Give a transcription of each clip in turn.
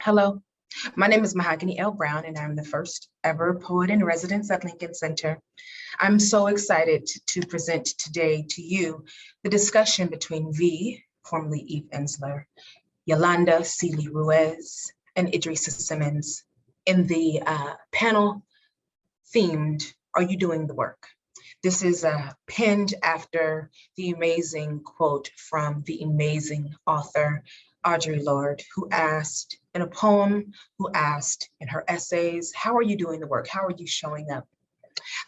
Hello, my name is Mahogany L. Browne, and I'm the first ever poet in residence at Lincoln Center. I'm so excited to present today to you the discussion between V, formerly Eve Ensler, Yolanda Sealey Ruiz, and Idrissa Simmonds in the panel themed, Are You Doing the Work? This is penned after the amazing quote from the amazing author, Audre Lorde, who asked in a poem, who asked in her essays, how are you doing the work? How are you showing up?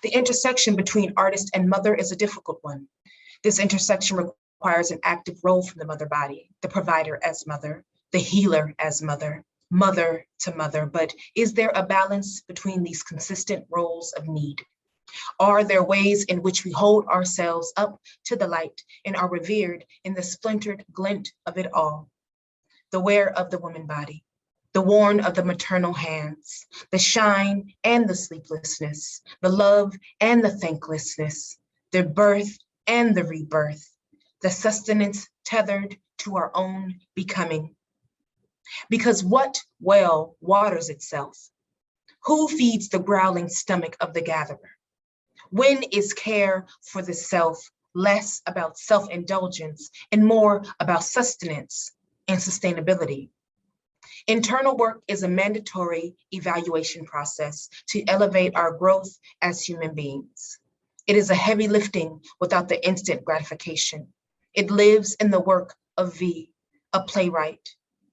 The intersection between artist and mother is a difficult one. This intersection requires an active role from the mother body, the provider as mother, the healer as mother, mother to mother. But is there a balance between these consistent roles of need? Are there ways in which we hold ourselves up to the light and are revered in the splintered glint of it all? The wear of the woman body, the worn of the maternal hands, the shine and the sleeplessness, the love and the thanklessness, the birth and the rebirth, the sustenance tethered to our own becoming. Because what well waters itself? Who feeds the growling stomach of the gatherer? When is care for the self less about self-indulgence and more about sustenance and sustainability? Internal work is a mandatory evaluation process to elevate our growth as human beings. It is a heavy lifting without the instant gratification. It lives in the work of V, a playwright,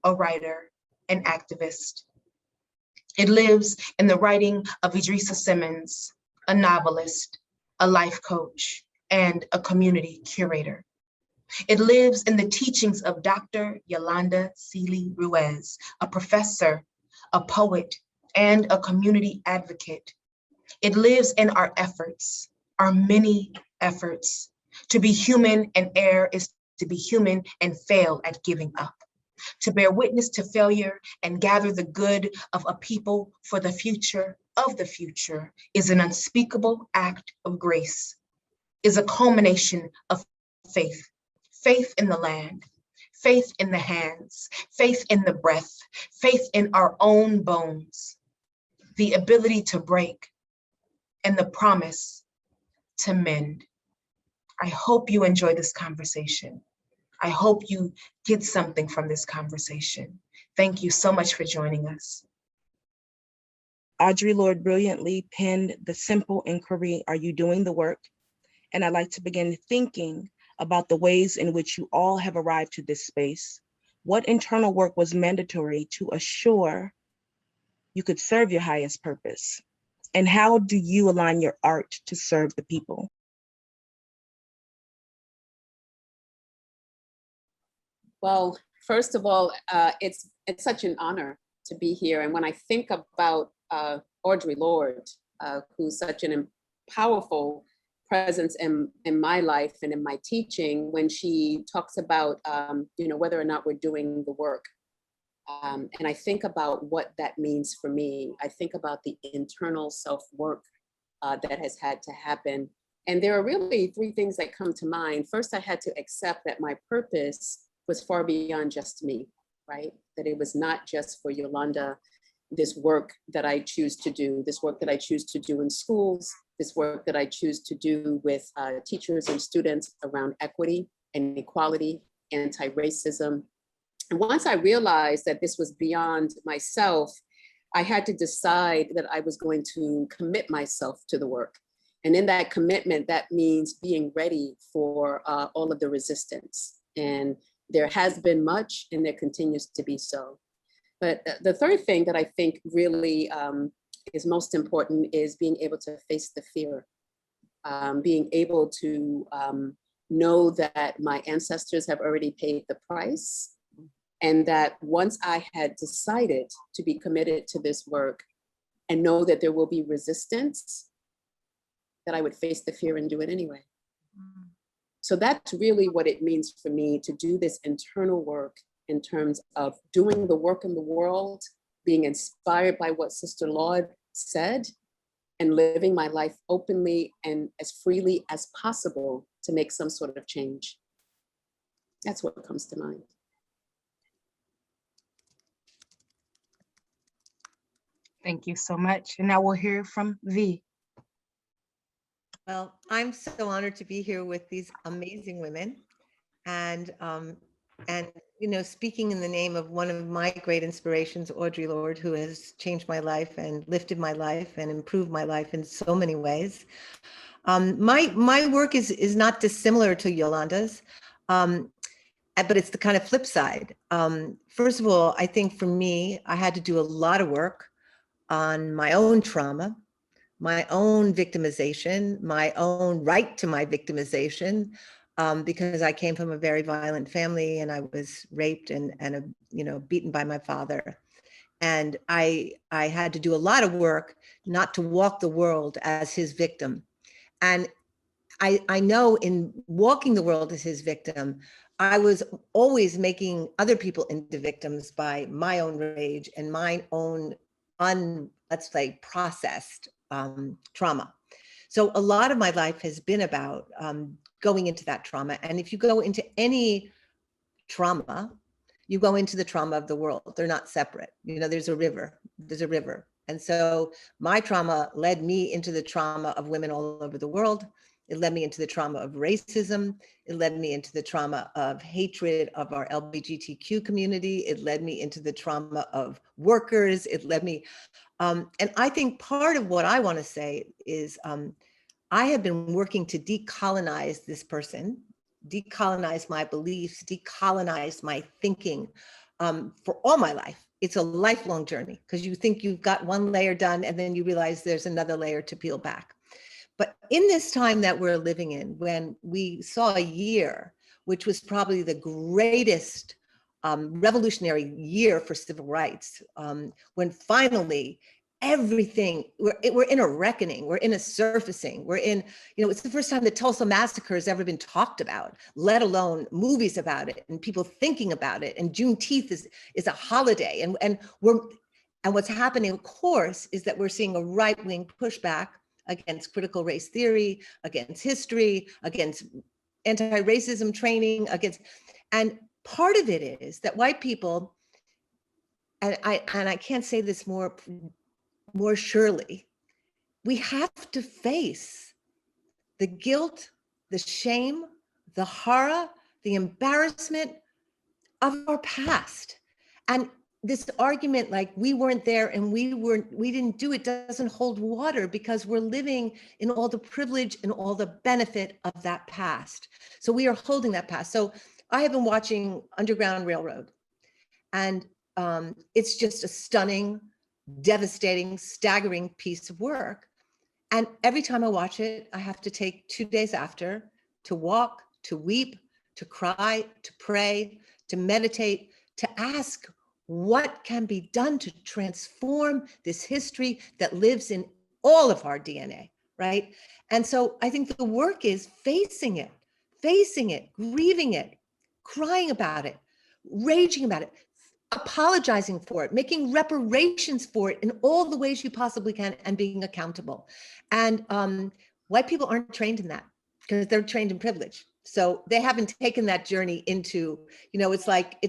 a writer, an activist. It lives in the writing of Idrissa Simmonds, a novelist, a life coach, and a community curator. It lives in the teachings of Dr. Yolanda Sealey Ruiz, a professor, a poet, and a community advocate. It lives in our efforts, our many efforts. To be human and err is to be human and fail at giving up. To bear witness to failure and gather the good of a people for the future of the future is an unspeakable act of grace, is a culmination of faith. Faith in the land, faith in the hands, faith in the breath, faith in our own bones, the ability to break, and the promise to mend. I hope you enjoy this conversation. I hope you get something from this conversation. Thank you so much for joining us. Audre Lorde brilliantly penned the simple inquiry, are you doing the work? And I'd like to begin thinking about the ways in which you all have arrived to this space. What internal work was mandatory to assure you could serve your highest purpose? And how do you align your art to serve the people? Well, first of all, it's such an honor to be here. And when I think about Audre Lorde, who's such an powerful presence in my life and in my teaching, when she talks about whether or not we're doing the work. And I think about what that means for me. I think about the internal self-work that has had to happen. And there are really three things that come to mind. First, I had to accept that my purpose was far beyond just me, right? That it was not just for Yolanda, this work that I choose to do, this work that I choose to do in schools, this work that I choose to do with teachers and students around equity and equality, anti-racism. And once I realized that this was beyond myself, I had to decide that I was going to commit myself to the work. And in that commitment, that means being ready for all of the resistance. And there has been much, and there continues to be so. But the third thing that I think really is most important is being able to face the fear, being able to know that my ancestors have already paid the price, and that once I had decided to be committed to this work and know that there will be resistance, that I would face the fear and do it anyway. So that's really what it means for me to do this internal work in terms of doing the work in the world, being inspired by what Sister Lorde said, and living my life openly and as freely as possible to make some sort of change. That's what comes to mind. Thank you so much. And now we'll hear from V. Well, I'm so honored to be here with these amazing women, and speaking in the name of one of my great inspirations, Audre Lorde, who has changed my life and lifted my life and improved my life in so many ways. My work is not dissimilar to Yolanda's, but it's the kind of flip side. First of all, I think for me, I had to do a lot of work on my own trauma, my own victimization, my own right to my victimization, because I came from a very violent family and I was raped and beaten by my father. And I had to do a lot of work not to walk the world as his victim. And I know in walking the world as his victim, I was always making other people into victims by my own rage and my own let's say, processed trauma. So a lot of my life has been about going into that trauma. And if you go into any trauma, you go into the trauma of the world. They're not separate. There's a river. And so my trauma led me into the trauma of women all over the world. It led me into the trauma of racism. It led me into the trauma of hatred of our LGBTQ community. It led me into the trauma of workers. It led me, and I think part of what I want to say is I have been working to decolonize this person, decolonize my beliefs, decolonize my thinking for all my life. It's a lifelong journey because you think you've got one layer done and then you realize there's another layer to peel back. But in this time that we're living in, when we saw a year, which was probably the greatest revolutionary year for civil rights, when finally everything, we're in a reckoning, we're in a surfacing, we're in, it's the first time the Tulsa massacre has ever been talked about, let alone movies about it and people thinking about it. And Juneteenth is a holiday. And what's happening, of course, is that we're seeing a right-wing pushback against critical race theory, against history, against anti-racism training, and part of it is that white people, and I can't say this more surely, we have to face the guilt, the shame, the horror, the embarrassment of our past. And this argument like we weren't there and we didn't do it doesn't hold water because we're living in all the privilege and all the benefit of that past. So we are holding that past. So I have been watching Underground Railroad, and it's just a stunning, devastating, staggering piece of work. And every time I watch it, I have to take 2 days after to walk, to weep, to cry, to pray, to meditate, to ask what can be done to transform this history that lives in all of our DNA, right? And so I think the work is facing it, grieving it, crying about it, raging about it, apologizing for it, making reparations for it in all the ways you possibly can, and being accountable. And white people aren't trained in that because they're trained in privilege. So they haven't taken that journey into, it's like,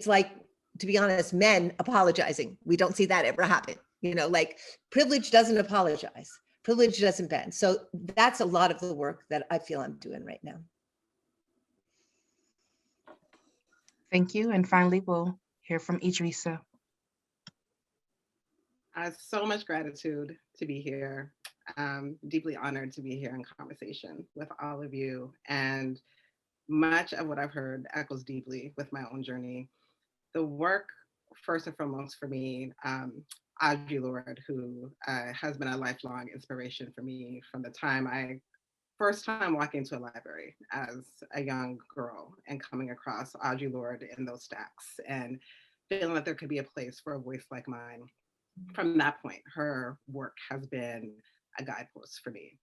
to be honest, men apologizing. We don't see that ever happen. Like privilege doesn't apologize. Privilege doesn't bend. So that's a lot of the work that I feel I'm doing right now. Thank you. And finally, we'll hear from Idrissa. So much gratitude to be here. Deeply honored to be here in conversation with all of you. And much of what I've heard echoes deeply with my own journey. The work, first and foremost for me, Audre Lorde, who has been a lifelong inspiration for me from the time first time walking into a library as a young girl and coming across Audre Lorde in those stacks and feeling that there could be a place for a voice like mine. From that point, her work has been a guidepost for me.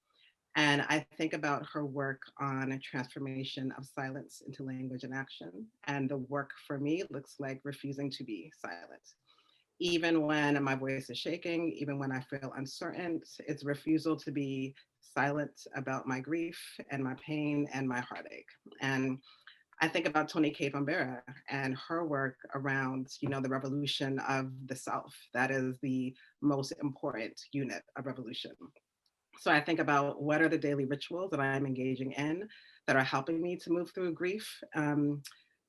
And I think about her work on transformation of silence into language and action. And the work for me looks like refusing to be silent. Even when my voice is shaking, even when I feel uncertain, it's refusal to be silent about my grief and my pain and my heartache. And I think about Toni K. Bambara and her work around, the revolution of the self. That is the most important unit of revolution. So I think about what are the daily rituals that I'm engaging in that are helping me to move through grief,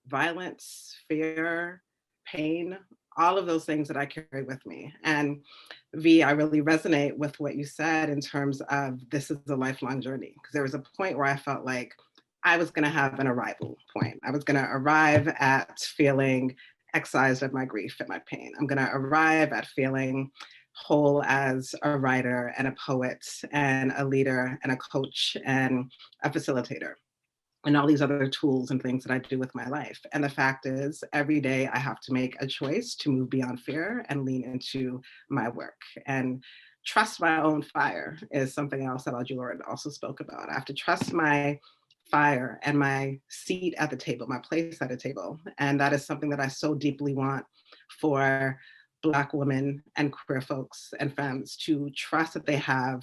violence, fear, pain, all of those things that I carry with me. And V, I really resonate with what you said in terms of this is a lifelong journey, because there was a point where I felt like I was going to have an arrival point. I was going to arrive at feeling excised of my grief and my pain. I'm going to arrive at feeling whole as a writer and a poet and a leader and a coach and a facilitator and all these other tools and things that I do with my life. And the fact is, every day I have to make a choice to move beyond fear and lean into my work. And trust my own fire is something else that Audre Lorde also spoke about. I have to trust my fire and my seat at the table, my place at the table. And that is something that I so deeply want for Black women and queer folks and femmes to trust that they have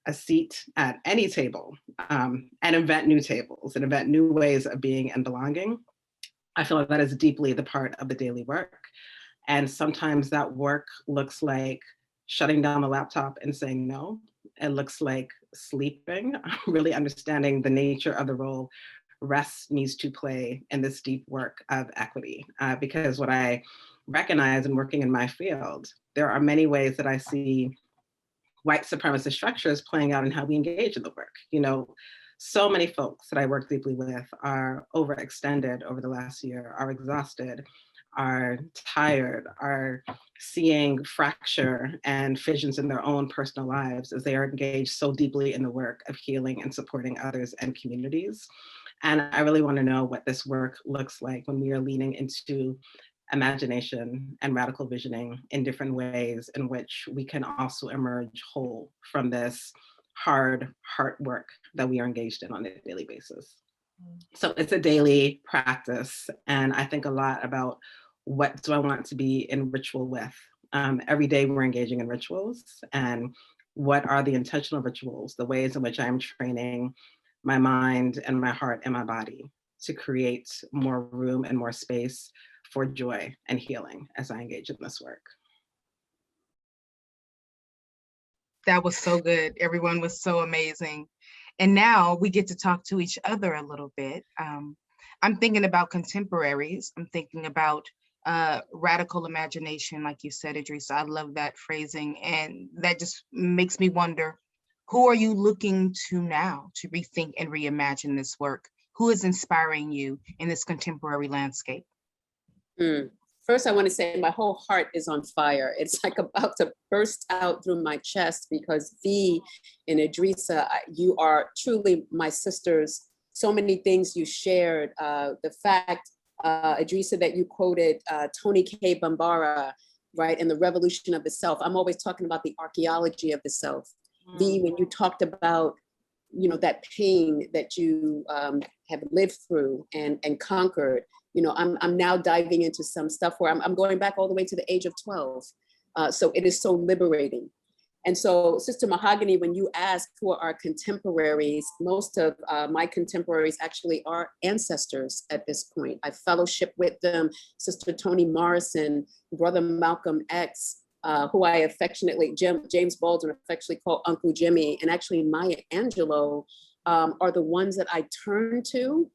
a seat at any table, and invent new tables and invent new ways of being and belonging. I feel like that is deeply the part of the daily work. And sometimes that work looks like shutting down the laptop and saying no. It looks like sleeping, really understanding the nature of the role rest needs to play in this deep work of equity. Because what I recognize in working in my field, there are many ways that I see white supremacist structures playing out in how we engage in the work. So many folks that I work deeply with are overextended over the last year, are exhausted, are tired, are seeing fracture and fissions in their own personal lives as they are engaged so deeply in the work of healing and supporting others and communities. And I really want to know what this work looks like when we are leaning into imagination and radical visioning in different ways in which we can also emerge whole from this hard heart work that we are engaged in on a daily basis. So it's a daily practice. And I think a lot about what do I want to be in ritual with? Every day we're engaging in rituals, and what are the intentional rituals, the ways in which I'm training my mind and my heart and my body to create more room and more space for joy and healing as I engage in this work. That was so good. Everyone was so amazing. And now we get to talk to each other a little bit. I'm thinking about contemporaries. I'm thinking about radical imagination, like you said, Idrissa. I love that phrasing. And that just makes me wonder, who are you looking to now to rethink and reimagine this work? Who is inspiring you in this contemporary landscape? First, I want to say my whole heart is on fire. It's like about to burst out through my chest because V and Idrissa, you are truly my sisters. So many things you shared. The fact, Idrissa, that you quoted Toni K. Bambara, right, and the revolution of the self. I'm always talking about the archaeology of the self. V, when you talked about, that pain that you have lived through and conquered, I'm now diving into some stuff where I'm going back all the way to the age of 12. So it is so liberating. And so, Sister Mahogany, when you ask who are our contemporaries, most of my contemporaries actually are ancestors at this point. I fellowship with them, Sister Toni Morrison, Brother Malcolm X, who I affectionately, James Baldwin affectionately called Uncle Jimmy, and actually Maya Angelou are the ones that I turn to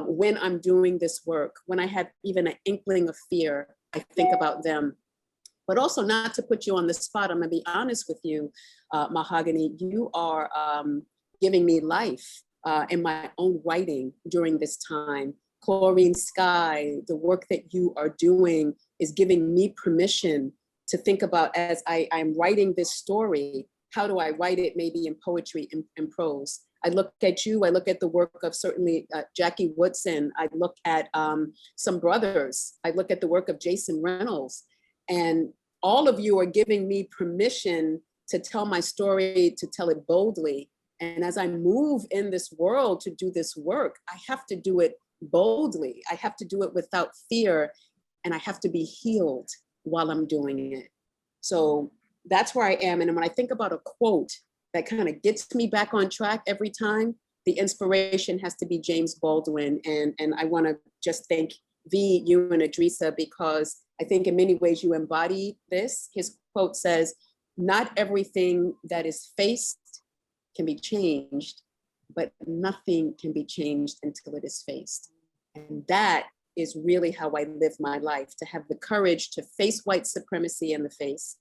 when I'm doing this work. When I have even an inkling of fear, I think about them. But also, not to put you on the spot, I'm gonna be honest with you, Mahogany, you are giving me life in my own writing during this time. Chlorine Sky, the work that you are doing is giving me permission to think about, as I'm writing this story, how do I write it maybe in poetry, in prose? I look at you, I look at the work of certainly Jackie Woodson, I look at some brothers, I look at the work of Jason Reynolds, and all of you are giving me permission to tell my story, to tell it boldly. And as I move in this world to do this work, I have to do it boldly. I have to do it without fear, and I have to be healed while I'm doing it. So that's where I am. And when I think about a quote that kind of gets me back on track every time, the inspiration has to be James Baldwin. And I want to just thank V, you and Idrissa, because I think in many ways you embody this. His quote says, "Not everything that is faced can be changed, but nothing can be changed until it is faced." And that is really how I live my life, to have the courage to face white supremacy in the face,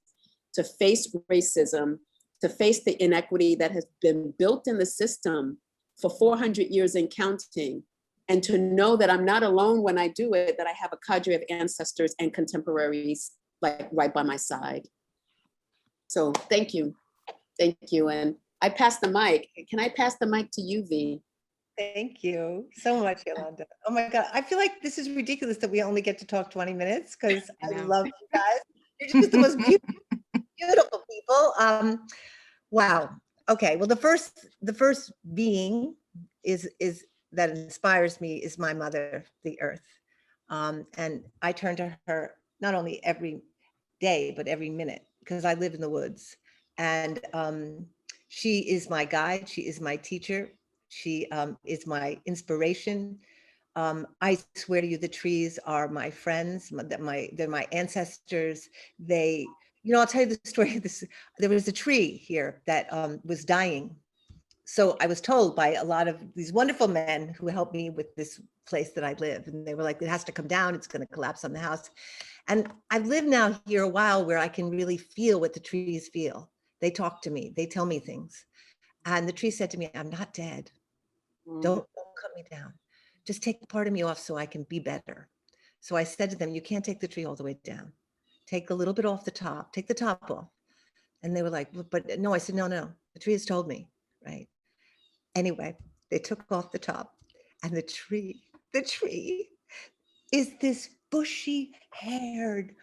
to face racism, to face the inequity that has been built in the system for 400 years and counting, and to know that I'm not alone when I do it, that I have a cadre of ancestors and contemporaries like right by my side. So thank you. Thank you. And I pass the mic. Can I pass the mic to you, V? Thank you so much, Yolanda. Oh my God, I feel like this is ridiculous that we only get to talk 20 minutes because I love you guys. You're just the most beautiful people. Wow. Okay. Well, the first being is that inspires me is my mother, the earth. And I turn to her not only every day, but every minute, because I live in the woods. And she is my guide. She is my teacher. She is my inspiration. I swear to you, the trees are my friends. They're my ancestors. I'll tell you the story. There was a tree here that was dying. So I was told by a lot of these wonderful men who helped me with this place that I live. And they were like, it has to come down. It's going to collapse on the house. And I've lived now here a while where I can really feel what the trees feel. They talk to me. They tell me things. And the tree said to me, I'm not dead. Don't cut me down. Just take part of me off so I can be better. So I said to them, you can't take the tree all the way down. Take a little bit off the top. Take the top off. And they were like, but no. I said, no. The tree has told me, right? Anyway, they took off the top, and the tree is this bushy-haired,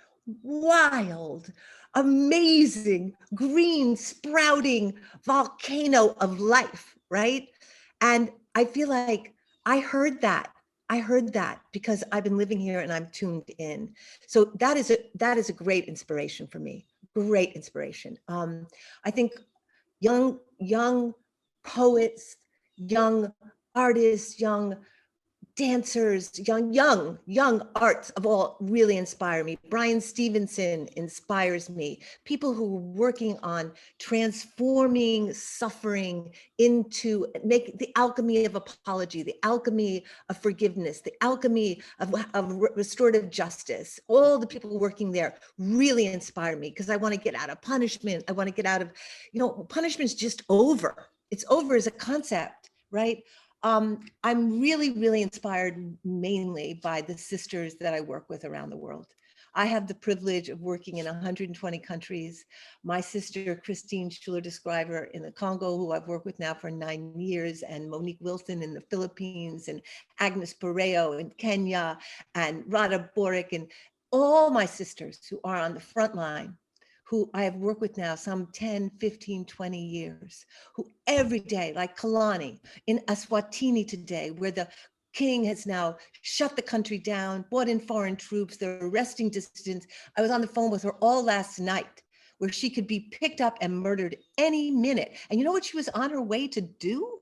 wild, amazing, green, sprouting volcano of life, right? And I feel like I heard that because I've been living here and I'm tuned in. So that is a great inspiration for me. Great inspiration. I think young poets, young artists, young dancers, young arts of all really inspire me. Brian Stevenson inspires me. People who are working on transforming suffering into make the alchemy of apology, the alchemy of forgiveness, the alchemy of restorative justice. All the people working there really inspire me because I want to get out of punishment. I want to get out of, punishment's just over. It's over as a concept, right? I'm really inspired mainly by the sisters that I work with around the world. I have the privilege of working in 120 countries. My sister, Christine Schuler-Descriver in the Congo, who I've worked with now for 9 years, and Monique Wilson in the Philippines, and Agnes Pareo in Kenya, and Radha Boric, and all my sisters who are on the front line, who I have worked with now some 10, 15, 20 years, who every day, like Kalani in Eswatini today, where the king has now shut the country down, brought in foreign troops, they're arresting dissidents. I was on the phone with her all last night, where she could be picked up and murdered any minute. And you know what she was on her way to do?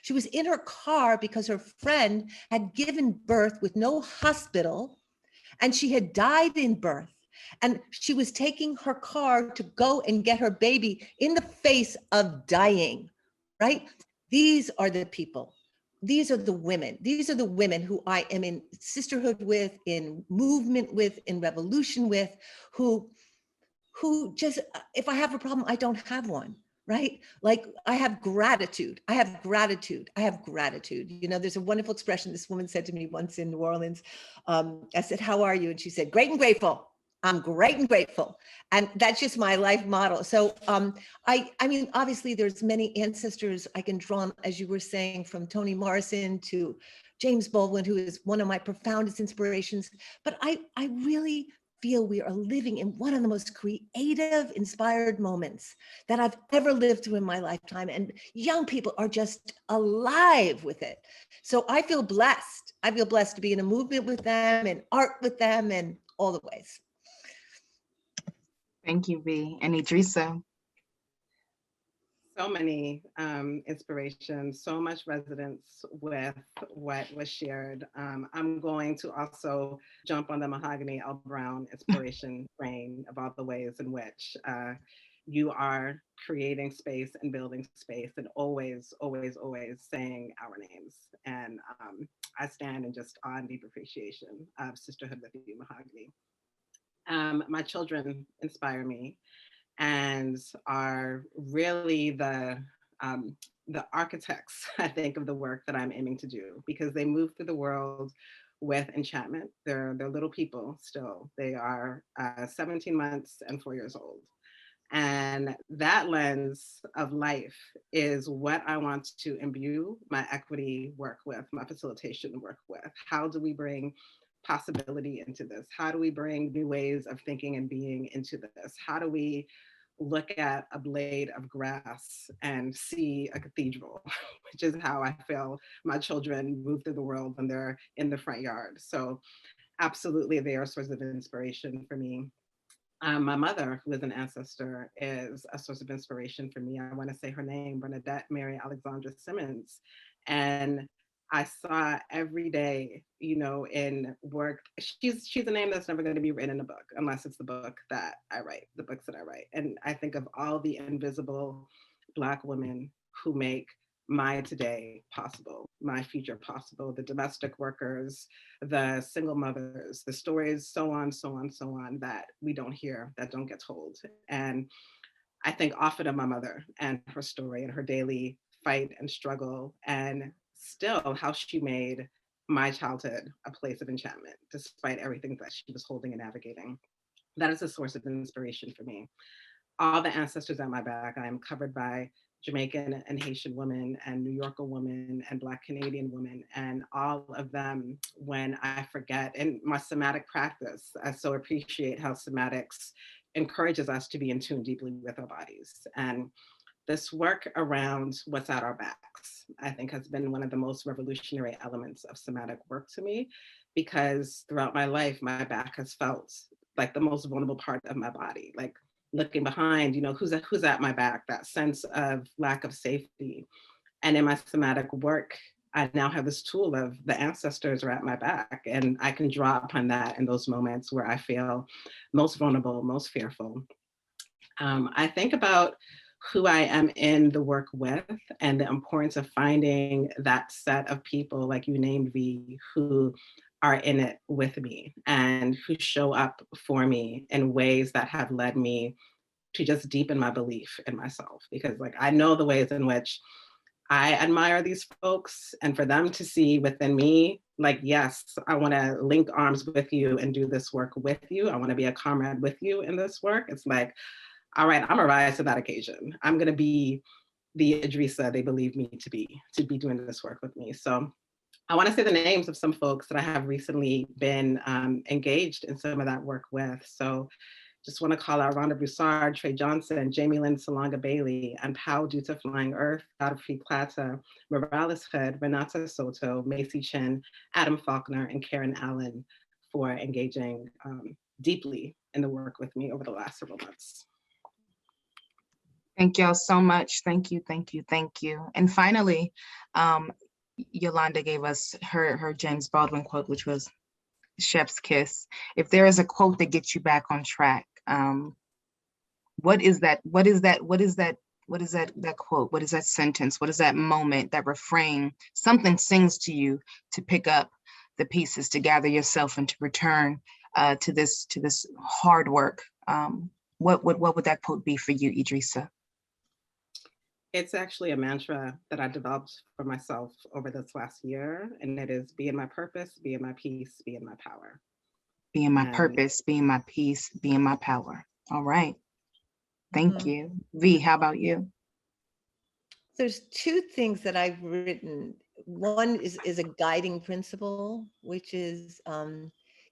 She was in her car because her friend had given birth with no hospital, and she had died in birth. And she was taking her car to go and get her baby in the face of dying, right? These are the people. These are the women. These are the women who I am in sisterhood with, in movement with, in revolution with, who just, if I have a problem, I don't have one, right? Like I have gratitude. There's a wonderful expression this woman said to me once in New Orleans. I said, how are you? And she said, great and grateful. I'm great and grateful. And that's just my life model. So I mean, obviously there's many ancestors I can draw on, as you were saying, from Toni Morrison to James Baldwin, who is one of my profoundest inspirations. But I really feel we are living in one of the most creative, inspired moments that I've ever lived through in my lifetime. And young people are just alive with it. So I feel blessed. To be in a movement with them and art with them and all the ways. Thank you, V. And Idrissa. So many inspirations, so much resonance with what was shared. I'm going to also jump on the Mahogany L. Browne inspiration train of all the ways in which you are creating space and building space and always, always, always saying our names. And I stand in just awe and deep appreciation of sisterhood with you, Mahogany. My children inspire me and are really the architects, I think, of the work that I'm aiming to do, because they move through the world with enchantment. They're little people still. They are 17 months and 4 years old. And that lens of life is what I want to imbue my equity work with, my facilitation work with. How do we bring possibility into this? How do we bring new ways of thinking and being into this? How do we look at a blade of grass and see a cathedral, which is how I feel my children move through the world when they're in the front yard. So absolutely, they are a source of inspiration for me. My mother, who is an ancestor, is a source of inspiration for me. I want to say her name, Bernadette Mary Alexandra Simmonds. And I saw every day, you know, in work, she's a name that's never going to be written in a book, unless it's the book that I write, the books that I write. And I think of all the invisible Black women who make my today possible, my future possible, the domestic workers, the single mothers, the stories, so on, so on, so on, that we don't hear, that don't get told. And I think often of my mother and her story and her daily fight and struggle, and still how she made my childhood a place of enchantment, despite everything that she was holding and navigating. That is a source of inspiration for me. All the ancestors at my back, I am covered by Jamaican and Haitian women and New Yorker women and Black Canadian women, and all of them, when I forget, in my somatic practice, I so appreciate how somatics encourages us to be in tune deeply with our bodies. And this work around what's at our backs, I think, has been one of the most revolutionary elements of somatic work to me, because throughout my life, my back has felt like the most vulnerable part of my body. Like looking behind, you know, who's at my back, that sense of lack of safety. And in my somatic work, I now have this tool of the ancestors are at my back, and I can draw upon that in those moments where I feel most vulnerable, most fearful. I think about who I am in the work with and the importance of finding that set of people, like you named, V, who are in it with me and who show up for me in ways that have led me to just deepen my belief in myself. Because like, I know the ways in which I admire these folks, and for them to see within me, like, yes, I want to link arms with you and do this work with you. I want to be a comrade with you in this work. It's like, all right, I'm gonna rise to that occasion. I'm gonna be the Idrissa they believe me to be doing this work with me. So I want to say the names of some folks that I have recently been engaged in some of that work with. So just want to call out Rhonda Broussard, Trey Johnson, Jamie Lynn Salonga Bailey, and Pau Duta Flying Earth, Godfrey Plata, Morales Hood, Renata Soto, Macy Chin, Adam Faulkner, and Karen Allen for engaging deeply in the work with me over the last several months. Thank y'all so much. Thank you, thank you, thank you. And finally, Yolanda gave us her James Baldwin quote, which was chef's kiss. If there is a quote that gets you back on track, what is that quote? What is that sentence? What is that moment, that refrain? Something sings to you to pick up the pieces, to gather yourself and to return to this hard work. What would that quote be for you, Idrissa? It's actually a mantra that I developed for myself over this last year, and it is: be in my purpose, be in my peace, be in my power. Be in my purpose, be in my peace, be in my power. All right. Thank you. V, how about you? There's two things that I've written. One is a guiding principle, which is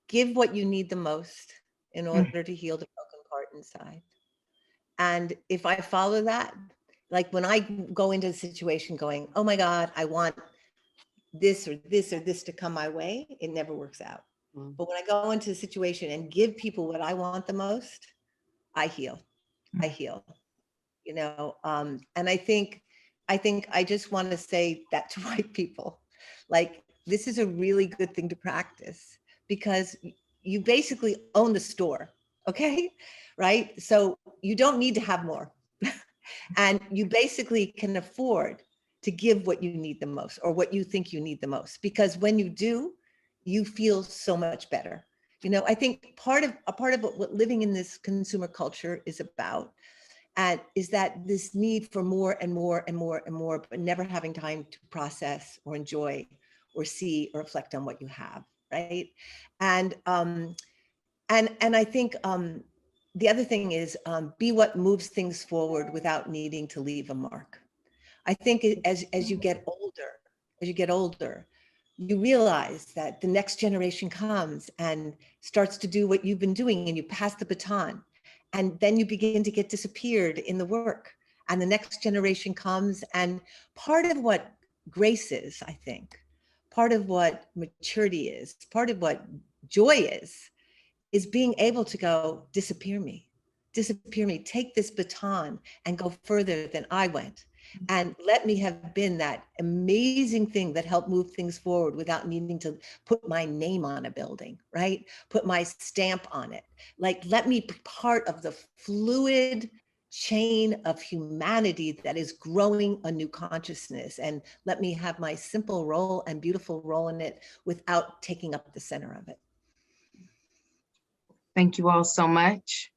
give what you need the most in order to heal the broken part inside. And if I follow that, like when I go into a situation going, oh my God, I want this or this or this to come my way, it never works out. But when I go into a situation and give people what I want the most, I heal. I heal. you know, and I think I just want to say that to white people, like, this is a really good thing to practice, because you basically own the store, okay? Right? So you don't need to have more. And you basically can afford to give what you need the most, or what you think you need the most, because when you do, you feel so much better. You know, I think part of what living in this consumer culture is about, and is that this need for more and more and more and more, but never having time to process or enjoy or see or reflect on what you have, right? And I think the other thing is, be what moves things forward without needing to leave a mark. I think as you get older, you realize that the next generation comes and starts to do what you've been doing, and you pass the baton, and then you begin to get disappeared in the work, and the next generation comes. And part of what grace is, I think, part of what maturity is, part of what joy is being able to go, disappear me, take this baton and go further than I went. And let me have been that amazing thing that helped move things forward without needing to put my name on a building, right? Put my stamp on it. Like, let me be part of the fluid chain of humanity that is growing a new consciousness. And let me have my simple role and beautiful role in it without taking up the center of it. Thank you all so much.